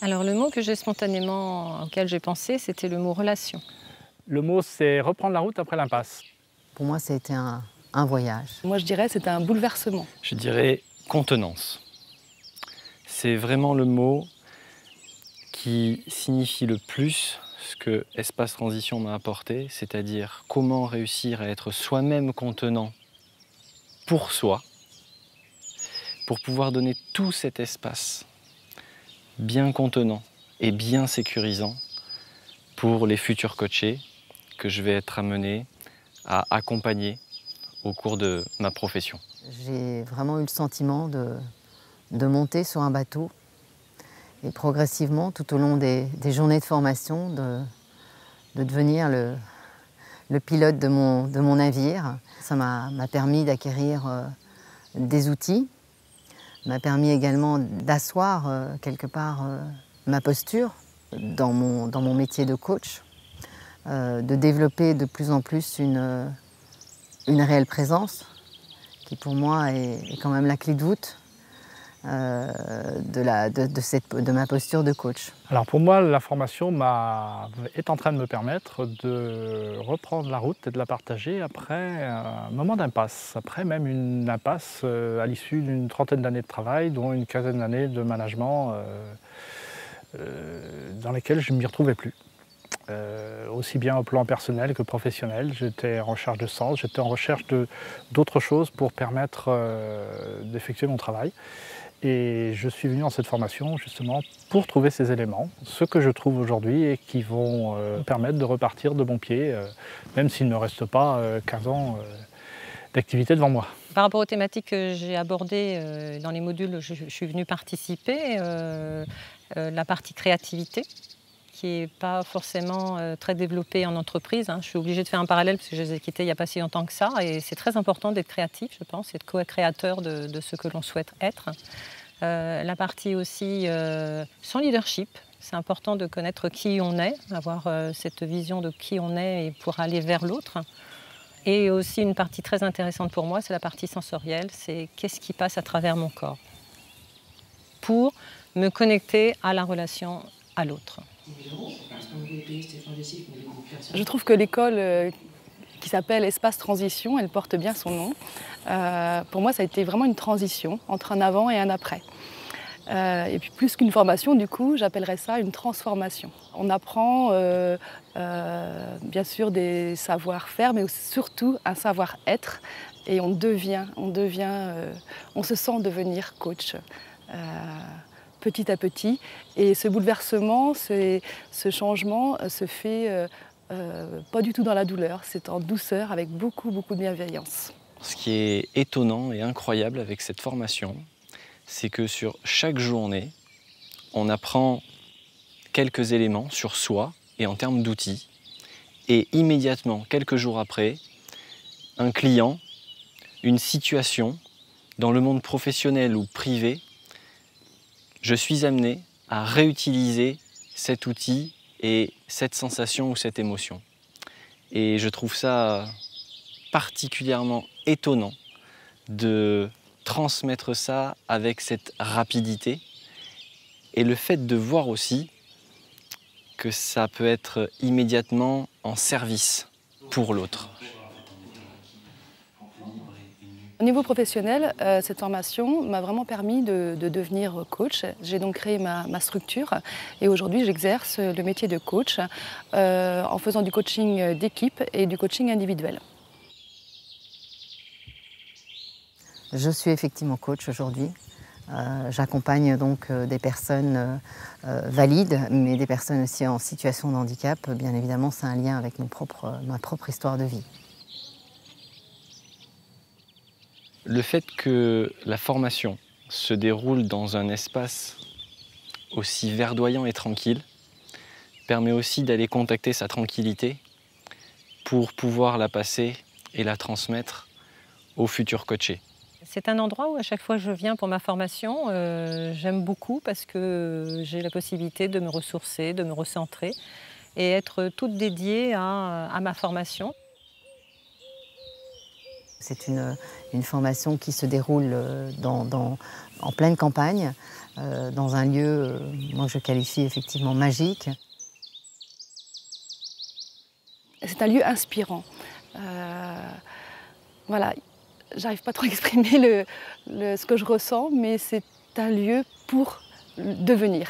Alors le mot que j'ai spontanément, auquel j'ai pensé, c'était le mot relation. Le mot, c'est reprendre la route après l'impasse. Pour moi, ça a été un voyage. Moi, je dirais c'était un bouleversement. Je dirais contenance. C'est vraiment le mot qui signifie le plus ce que Espace Transition m'a apporté, c'est-à-dire comment réussir à être soi-même contenant pour soi, pour pouvoir donner tout cet espace bien contenant et bien sécurisant pour les futurs coachés que je vais être amené à accompagner au cours de ma profession. J'ai vraiment eu le sentiment de monter sur un bateau et progressivement, tout au long des journées de formation, de devenir le pilote de mon navire. Ça m'a permis d'acquérir des outils, m'a permis également d'asseoir quelque part ma posture dans mon métier de coach, de développer de plus en plus une réelle présence qui pour moi est quand même la clé de voûte de ma posture de coach. Alors pour moi, la formation est en train de me permettre de reprendre la route et de la partager après un moment d'impasse, après même une impasse à l'issue d'une trentaine d'années de travail, dont une quinzaine d'années de management dans lesquelles je ne m'y retrouvais plus. Aussi bien au plan personnel que professionnel, j'étais en recherche de sens, j'étais en recherche d'autres choses pour permettre d'effectuer mon travail. Et je suis venu dans cette formation justement pour trouver ces éléments, ceux que je trouve aujourd'hui et qui vont me permettre de repartir de bon pied, même s'il ne me reste pas 15 ans d'activité devant moi. Par rapport aux thématiques que j'ai abordées dans les modules où je suis venue participer, la partie créativité, qui n'est pas forcément très développée en entreprise. Je suis obligée de faire un parallèle parce que je les ai quittés il n'y a pas si longtemps que ça. Et c'est très important d'être créatif, je pense, et de co-créateur de ce que l'on souhaite être. La partie aussi sans leadership. C'est important de connaître qui on est, avoir cette vision de qui on est et pour aller vers l'autre. Et aussi une partie très intéressante pour moi, c'est la partie sensorielle. C'est qu'est-ce qui passe à travers mon corps pour me connecter à la relation à l'autre. Je trouve que l'école qui s'appelle Espace Transition, elle porte bien son nom. Pour moi, ça a été vraiment une transition entre un avant et un après. Et puis plus qu'une formation, du coup, j'appellerais ça une transformation. On apprend bien sûr des savoir-faire, mais surtout un savoir-être. Et on se sent devenir coach. Petit à petit. Et ce bouleversement, ce changement se fait pas du tout dans la douleur, c'est en douceur avec beaucoup de bienveillance. Ce qui est étonnant et incroyable avec cette formation, c'est que sur chaque journée, on apprend quelques éléments sur soi et en termes d'outils. Et immédiatement, quelques jours après, un client, une situation, dans le monde professionnel ou privé, je suis amené à réutiliser cet outil et cette sensation ou cette émotion. Et je trouve ça particulièrement étonnant de transmettre ça avec cette rapidité et le fait de voir aussi que ça peut être immédiatement en service pour l'autre. Au niveau professionnel, cette formation m'a vraiment permis de devenir coach. J'ai donc créé ma structure et aujourd'hui j'exerce le métier de coach en faisant du coaching d'équipe et du coaching individuel. Je suis effectivement coach aujourd'hui. J'accompagne donc des personnes valides, mais des personnes aussi en situation de handicap. Bien évidemment, c'est un lien avec ma propre histoire de vie. Le fait que la formation se déroule dans un espace aussi verdoyant et tranquille permet aussi d'aller contacter sa tranquillité pour pouvoir la passer et la transmettre aux futurs coachés. C'est un endroit où à chaque fois que je viens pour ma formation, j'aime beaucoup parce que j'ai la possibilité de me ressourcer, de me recentrer et être toute dédiée à ma formation. C'est une formation qui se déroule en pleine campagne, dans un lieu, moi que je qualifie effectivement magique. C'est un lieu inspirant. Voilà, j'arrive pas trop à exprimer ce que je ressens, mais c'est un lieu pour devenir.